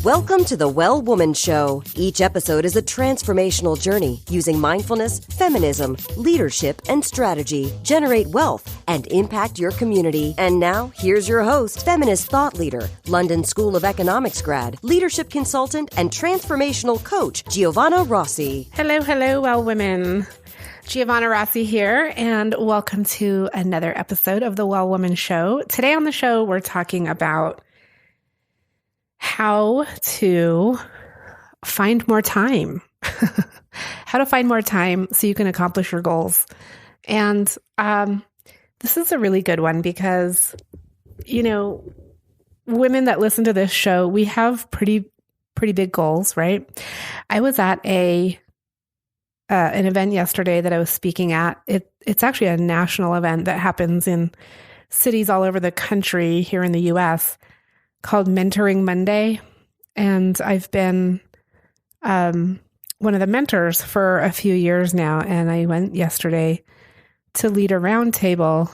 Welcome to the Well Woman Show. Each episode is a transformational journey using mindfulness, feminism, leadership, and strategy. Generate wealth and impact your community. And now, here's your host, feminist thought leader, London School of Economics grad, leadership consultant, and transformational coach, Giovanna Rossi. Hello, Well Women. Giovanna Rossi here, and welcome to another episode of the Well Woman Show. Today on the show, we're talking about how to find more time. How to find more time so you can accomplish your goals. And this is a really good one because, you know, women that listen to this show, we have pretty big goals, right? I was at an event yesterday that I was speaking at. It's actually a national event that happens in cities all over the country here in the U.S. called Mentoring Monday. And I've been one of the mentors for a few years now. And I went yesterday to lead a roundtable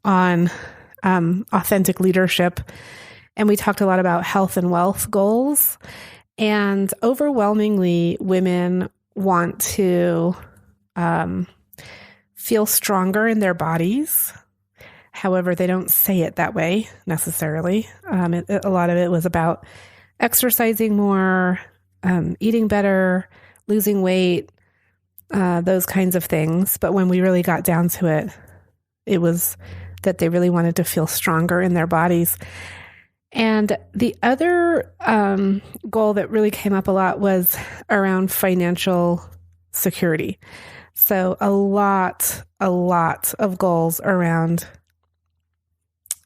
on authentic leadership. And we talked a lot about health and wealth goals. And overwhelmingly, women want to feel stronger in their bodies. However, they don't say it that way necessarily. A lot of it was about exercising more, eating better, losing weight, those kinds of things. But when we really got down to it, it was that they really wanted to feel stronger in their bodies. And the other goal that really came up a lot was around financial security. So a lot of goals around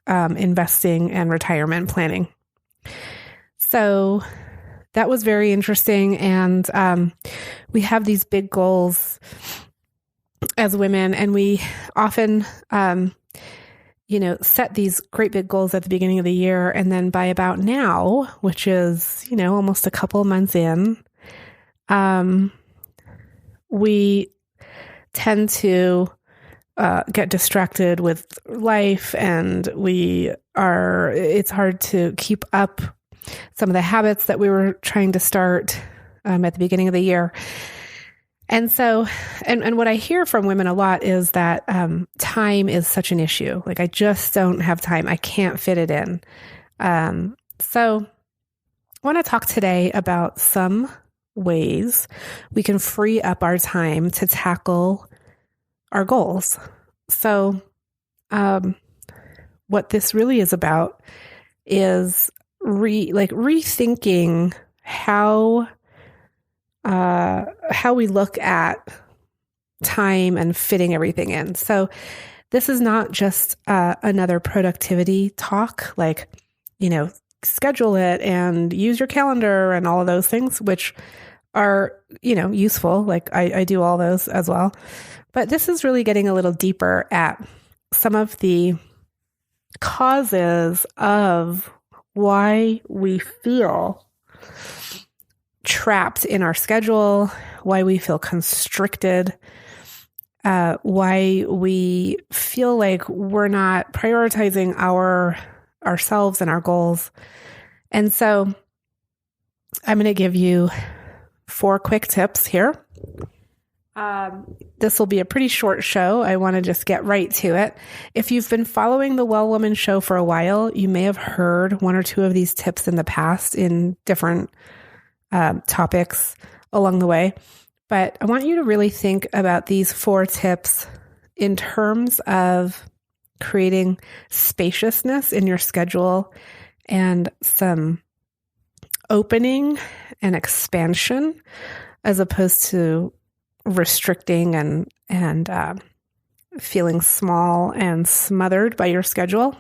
investing and retirement planning. So that was very interesting. And we have these big goals as women, and we often set these great big goals at the beginning of the year. And then by about now, which is, almost a couple months in, we tend to get distracted with life, and it's hard to keep up some of the habits that we were trying to start at the beginning of the year. And so, and what I hear from women a lot is that time is such an issue. Like, I just don't have time. I can't fit it in. So I want to talk today about some ways we can free up our time to tackle our goals. So what this really is about is rethinking how we look at time and fitting everything in. So this is not just another productivity talk, schedule it and use your calendar and all of those things, which are, useful. Like I do all those as well. But this is really getting a little deeper at some of the causes of why we feel trapped in our schedule, why we feel constricted, why we feel like we're not prioritizing ourselves and our goals. And so I'm going to give you 4 quick tips here. This will be a pretty short show. I want to just get right to it. If you've been following the Well Woman Show for a while, you may have heard 1 or 2 of these tips in the past in different topics along the way. But I want you to really think about these 4 tips in terms of creating spaciousness in your schedule and some opening and expansion, as opposed to restricting and feeling small and smothered by your schedule.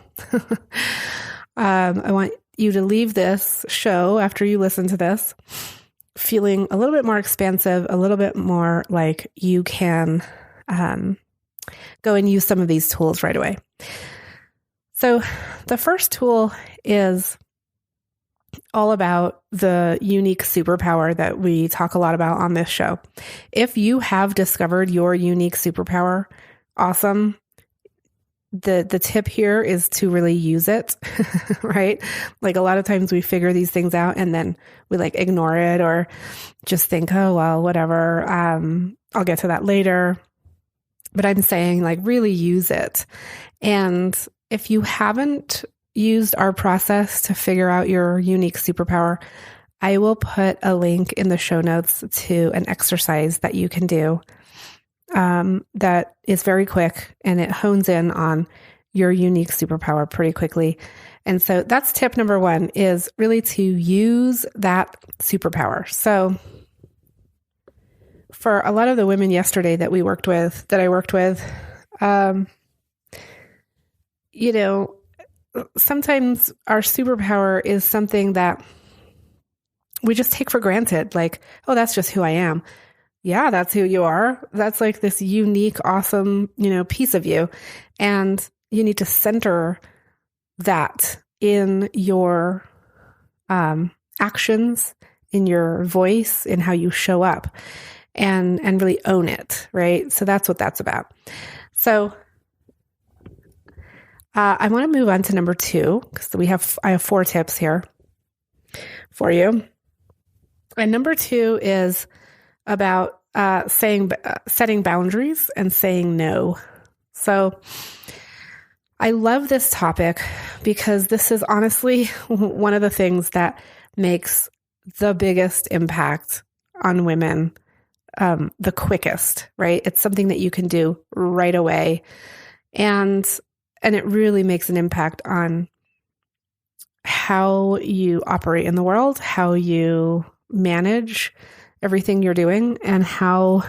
I want you to leave this show after you listen to this feeling a little bit more expansive, a little bit more like you can go and use some of these tools right away. So the first tool is all about the unique superpower that we talk a lot about on this show. If you have discovered your unique superpower, awesome. the tip here is to really use it, right? Like a lot of times we figure these things out and then we like ignore it or just think, oh, well, whatever. I'll get to that later. But I'm saying like really use it. And if you haven't used our process to figure out your unique superpower, I will put a link in the show notes to an exercise that you can do that is very quick and it hones in on your unique superpower pretty quickly. And so that's tip number 1 is really to use that superpower. So for a lot of the women yesterday that I worked with, sometimes our superpower is something that we just take for granted. Like, oh, that's just who I am. Yeah, that's who you are. That's like this unique, awesome, piece of you. And you need to center that in your actions, in your voice, in how you show up and really own it, right? So that's what that's about. So I want to move on to number 2 because I have 4 tips here for you. And number 2 is about setting boundaries and saying no. So I love this topic because this is honestly one of the things that makes the biggest impact on women the quickest, right? It's something that you can do right away. And it really makes an impact on how you operate in the world, how you manage everything you're doing, and how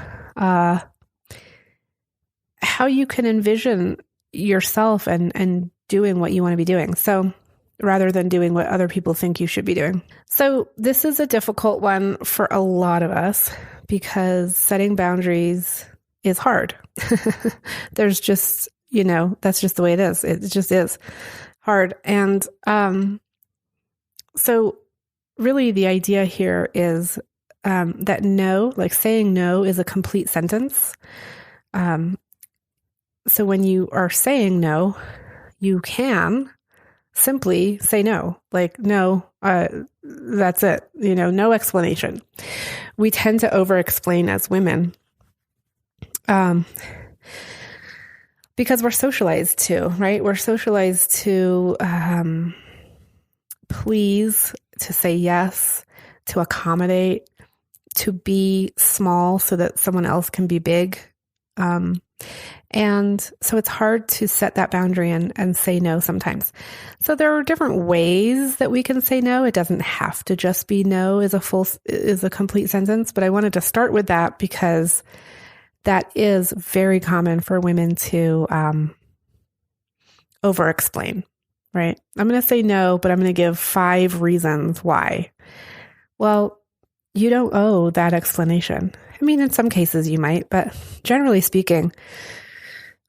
you can envision yourself and doing what you want to be doing. So rather than doing what other people think you should be doing. So this is a difficult one for a lot of us because setting boundaries is hard. There's just, that's just the way it is. It just is hard. And so really the idea here is that no, like saying no is a complete sentence. So when you are saying no, you can simply say no, like, no, that's it, no explanation. We tend to over-explain as women because we're socialized to, right? We're socialized to please, to say yes, to accommodate, to be small so that someone else can be big. And so it's hard to set that boundary and say no sometimes. So there are different ways that we can say no. It doesn't have to just be no is a complete sentence, but I wanted to start with that because that is very common for women to over-explain, right? I'm going to say no, but I'm going to give 5 reasons why. Well, you don't owe that explanation. I mean, in some cases you might, but generally speaking,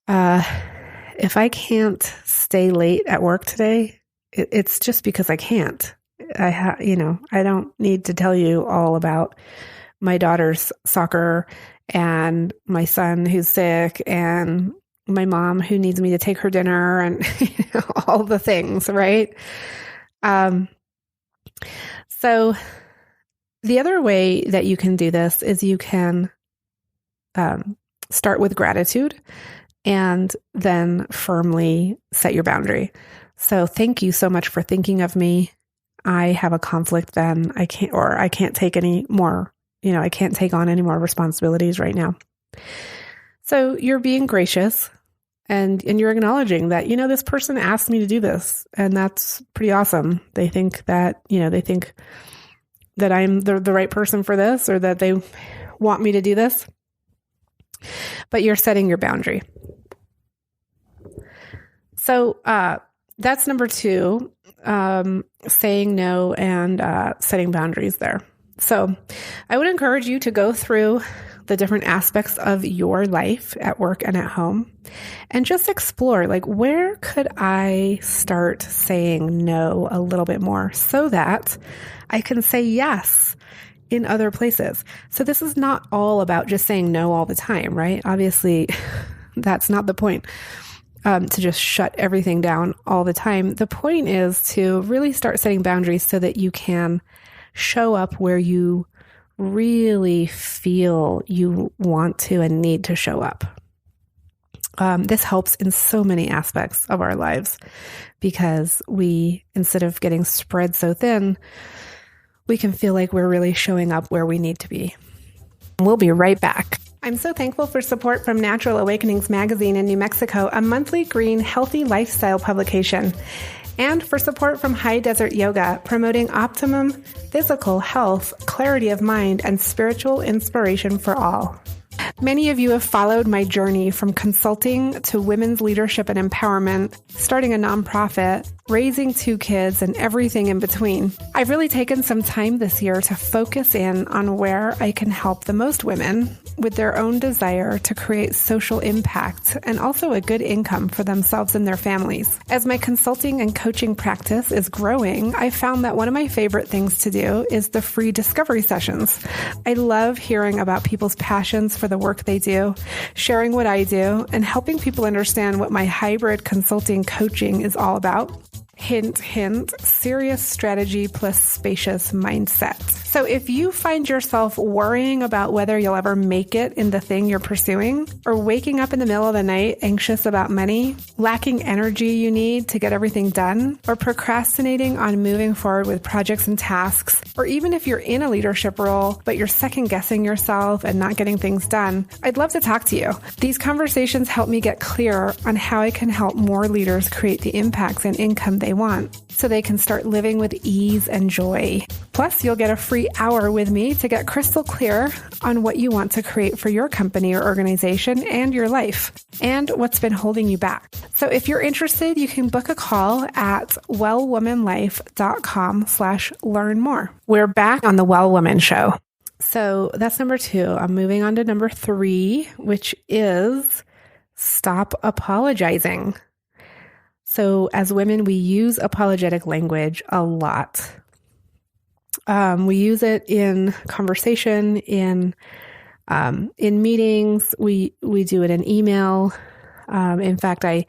if I can't stay late at work today, it's just because I can't. I don't need to tell you all about my daughter's soccer and my son who's sick and my mom who needs me to take her dinner and all the things, right? So the other way that you can do this is you can start with gratitude and then firmly set your boundary. So thank you so much for thinking of me. I have a conflict then. I can't take any more, I can't take on any more responsibilities right now. So you're being gracious and you're acknowledging that, this person asked me to do this, and that's pretty awesome. They think that, that I'm the right person for this, or that they want me to do this, but you're setting your boundary. So that's number 2, saying no and setting boundaries there. So I would encourage you to go through the different aspects of your life at work and at home and just explore, like, where could I start saying no a little bit more so that I can say yes in other places. So this is not all about just saying no all the time, right? Obviously, that's not the point. to just shut everything down all the time. The point is to really start setting boundaries so that you can show up where you really feel you want to and need to show up. This helps in so many aspects of our lives because we, instead of getting spread so thin, we can feel like we're really showing up where we need to be. We'll be right back. I'm so thankful for support from Natural Awakenings magazine in New Mexico, a monthly green, healthy lifestyle publication, and for support from High Desert Yoga, promoting optimum physical health, clarity of mind, and spiritual inspiration for all. Many of you have followed my journey from consulting to women's leadership and empowerment, starting a nonprofit, raising 2 kids, and everything in between. I've really taken some time this year to focus in on where I can help the most women with their own desire to create social impact and also a good income for themselves and their families. As my consulting and coaching practice is growing, I found that one of my favorite things to do is the free discovery sessions. I love hearing about people's passions for the work they do, sharing what I do, and helping people understand what my hybrid consulting coaching is all about. Hint, hint, serious strategy plus spacious mindset. So if you find yourself worrying about whether you'll ever make it in the thing you're pursuing, or waking up in the middle of the night anxious about money, lacking energy you need to get everything done, or procrastinating on moving forward with projects and tasks, or even if you're in a leadership role, but you're second guessing yourself and not getting things done, I'd love to talk to you. These conversations help me get clear on how I can help more leaders create the impacts and income they want so they can start living with ease and joy. Plus, you'll get a free hour with me to get crystal clear on what you want to create for your company or organization and your life, and what's been holding you back. So if you're interested, you can book a call at wellwomanlife.com/learn more. We're back on the Well Woman Show. So that's number 2. I'm moving on to number 3, which is stop apologizing. So as women, we use apologetic language a lot. We use it in conversation, in meetings. We do it in email. In fact, I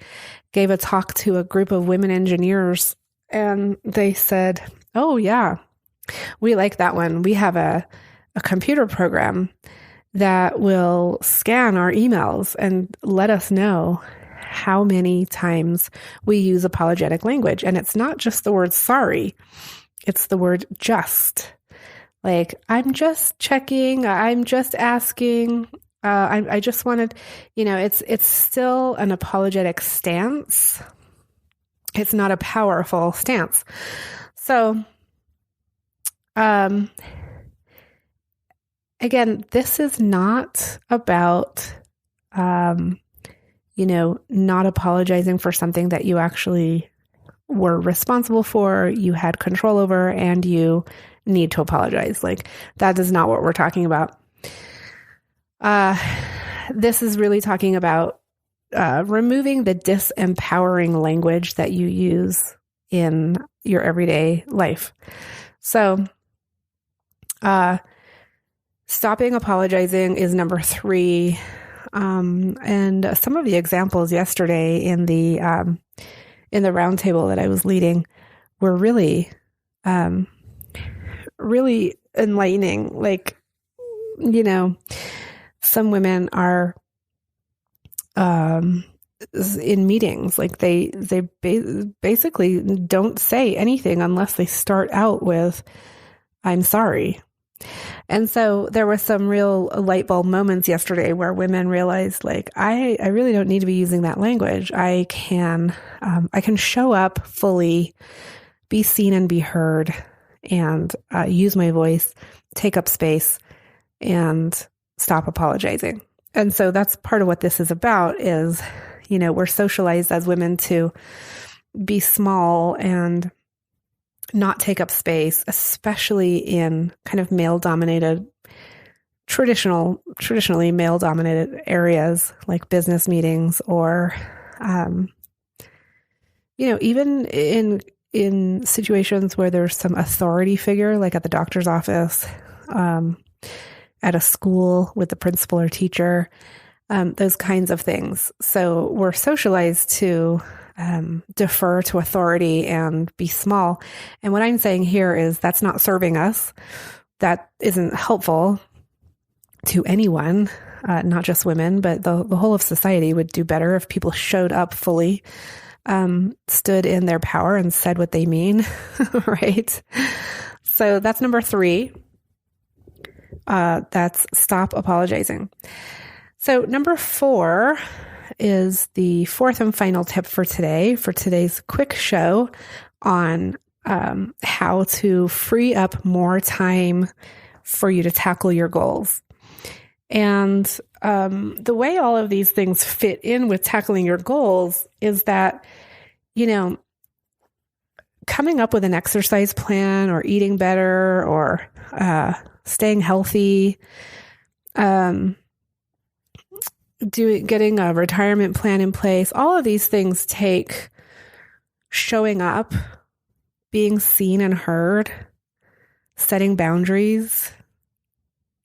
gave a talk to a group of women engineers, and they said, "Oh yeah, we like that one. We have a computer program that will scan our emails and let us know how many times we use apologetic language." And it's not just the word sorry. It's the word just. Like, I'm just checking, I'm just asking, I just wanted, it's still an apologetic stance. It's not a powerful stance. So, again, this is not about, not apologizing for something that you actually were responsible for, you had control over, and you need to apologize. Like, that is not what we're talking about. This is really talking about removing the disempowering language that you use in your everyday life. So, stopping apologizing is number 3. And some of the examples yesterday in the roundtable that I was leading were really, really enlightening. Like, some women are, in meetings, like they basically don't say anything unless they start out with, "I'm sorry." And so there were some real light bulb moments yesterday where women realized, like, I really don't need to be using that language. I can show up fully, be seen and be heard, and use my voice, take up space, and stop apologizing. And so that's part of what this is about is, we're socialized as women to be small and not take up space, especially in kind of male-dominated, traditionally male-dominated areas like business meetings, or, even in situations where there's some authority figure, like at the doctor's office, at a school with the principal or teacher. those kinds of things. So we're socialized to defer to authority and be small. And what I'm saying here is that's not serving us. That isn't helpful to anyone, not just women, but the whole of society would do better if people showed up fully, stood in their power and said what they mean, right? So that's number 3. That's stop apologizing. So number 4 is the 4th and final tip for today's quick show on how to free up more time for you to tackle your goals. And the way all of these things fit in with tackling your goals is that, coming up with an exercise plan or eating better or staying healthy, getting a retirement plan in place, all of these things take showing up, being seen and heard, setting boundaries,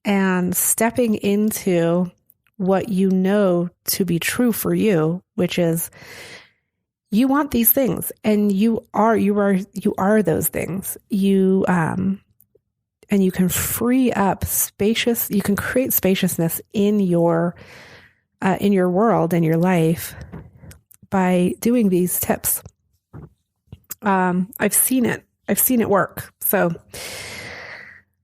and stepping into what you know to be true for you, which is you want these things and you are those things. And you can free up you can create spaciousness in your world and your life by doing these tips. I've seen it work. So,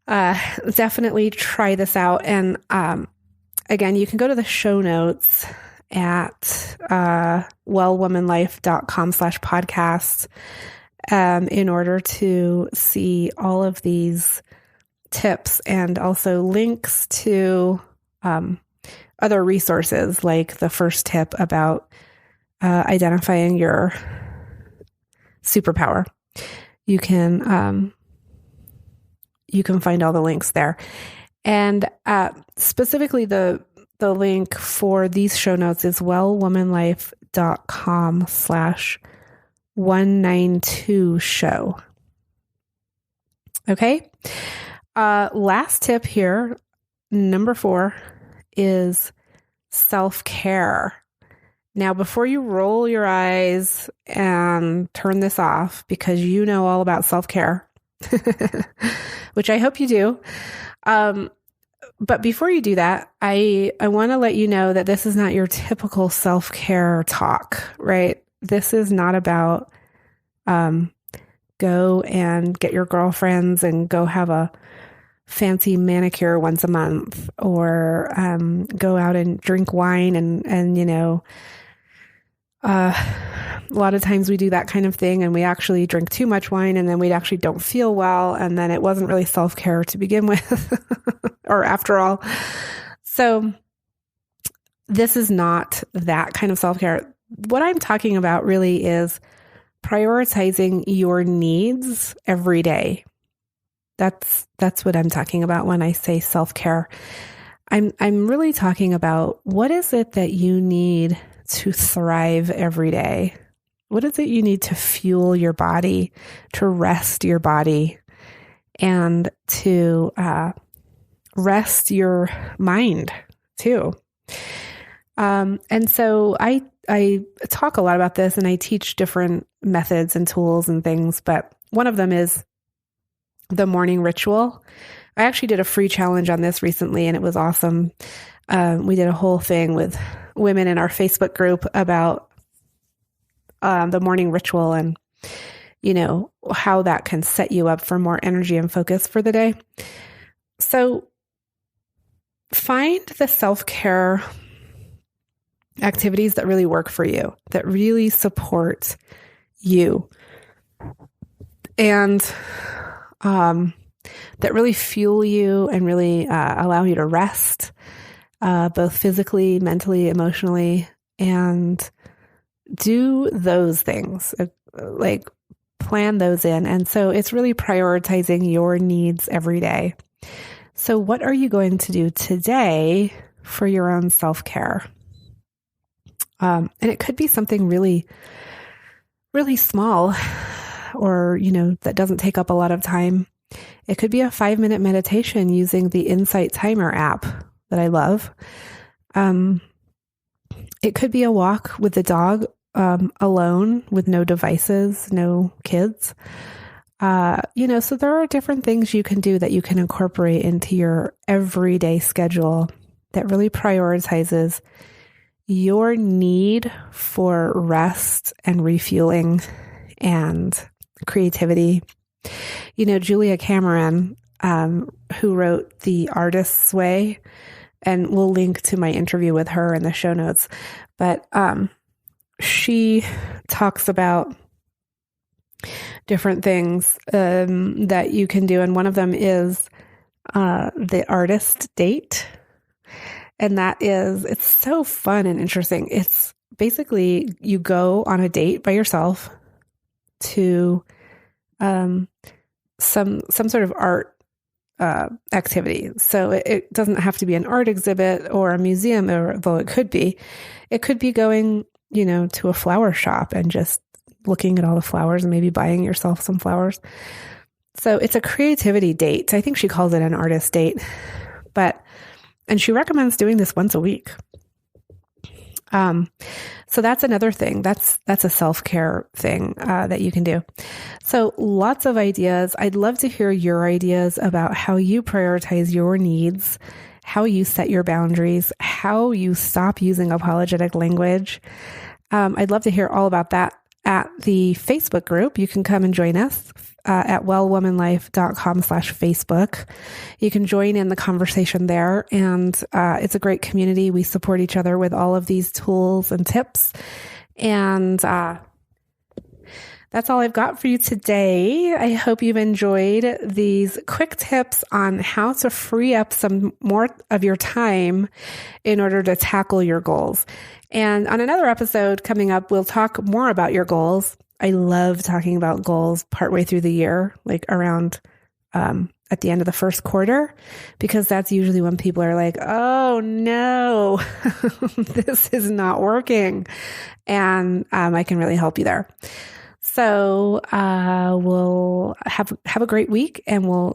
definitely try this out. And, again, you can go to the show notes at, wellwomanlife.com/podcast, in order to see all of these tips and also links to, other resources, like the first tip about, identifying your superpower. You can find all the links there. And specifically the link for these show notes is wellwomanlife.com/192show. Okay. Last tip here, number 4, is self-care. Now, before you roll your eyes and turn this off because you know all about self-care, which I hope you do. But before you do that, I want to let you know that this is not your typical self-care talk, right? This is not about go and get your girlfriends and go have a fancy manicure once a month, or go out and drink wine and a lot of times we do that kind of thing and we actually drink too much wine and then we actually don't feel well. And then it wasn't really self-care to begin with or after all. So this is not that kind of self-care. What I'm talking about really is prioritizing your needs every day. That's what I'm talking about when I say self-care. I'm really talking about what is it that you need to thrive every day? What is it you need to fuel your body, to rest your body, and to rest your mind too? And so I talk a lot about this and I teach different methods and tools and things, but one of them is the morning ritual. I actually did a free challenge on this recently and it was awesome. We did a whole thing with women in our Facebook group about the morning ritual and, how that can set you up for more energy and focus for the day. So find the self-care activities that really work for you, that really support you, and that really fuel you and really allow you to rest, both physically, mentally, emotionally, and do those things, like plan those in. And so it's really prioritizing your needs every day. So what are you going to do today for your own self-care? And it could be something really, really small or, that doesn't take up a lot of time. It could be a 5-minute meditation using the Insight Timer app that I love. It could be a walk with the dog alone with no devices, no kids. So there are different things you can do that you can incorporate into your everyday schedule that really prioritizes your need for rest and refueling and creativity. Julia Cameron, who wrote The Artist's Way, and we'll link to my interview with her in the show notes, but she talks about different things that you can do. And one of them is the artist date. And it's so fun and interesting. It's basically you go on a date by yourself to some sort of art activity. So it doesn't have to be an art exhibit or a museum, although it could be. It could be going, to a flower shop and just looking at all the flowers and maybe buying yourself some flowers. So it's a creativity date. I think she calls it an artist date, and she recommends doing this once a week. So that's another thing. That's a self-care thing that you can do. So lots of ideas. I'd love to hear your ideas about how you prioritize your needs, how you set your boundaries, how you stop using apologetic language. I'd love to hear all about that at the Facebook group. You can come and join us at wellwomanlife.com/Facebook. You can join in the conversation there. And it's a great community. We support each other with all of these tools and tips. And that's all I've got for you today. I hope you've enjoyed these quick tips on how to free up some more of your time in order to tackle your goals. And on another episode coming up, we'll talk more about your goals. I love talking about goals partway through the year, like around at the end of the first quarter, because that's usually when people are like, oh no, this is not working. And I can really help you there. So we'll have a great week, and we'll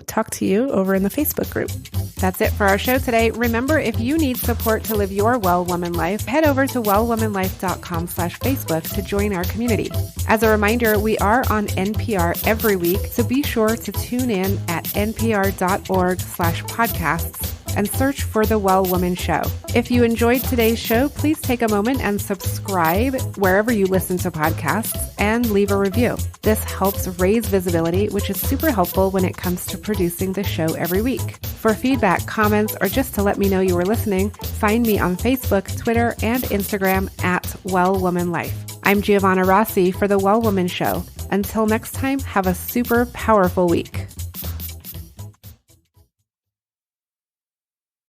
talk to you over in the Facebook group. That's it for our show today. Remember, if you need support to live your Well Woman life, head over to wellwomanlife.com/Facebook to join our community. As a reminder, we are on NPR every week, so be sure to tune in at npr.org/podcasts and search for The Well Woman Show. If you enjoyed today's show, please take a moment and subscribe wherever you listen to podcasts and leave a review. This helps raise visibility, which is super helpful when it comes to producing the show every week. For feedback, comments, or just to let me know you were listening, find me on Facebook, Twitter, and Instagram at Well Woman Life. I'm Giovanna Rossi for The Well Woman Show. Until next time, have a super powerful week.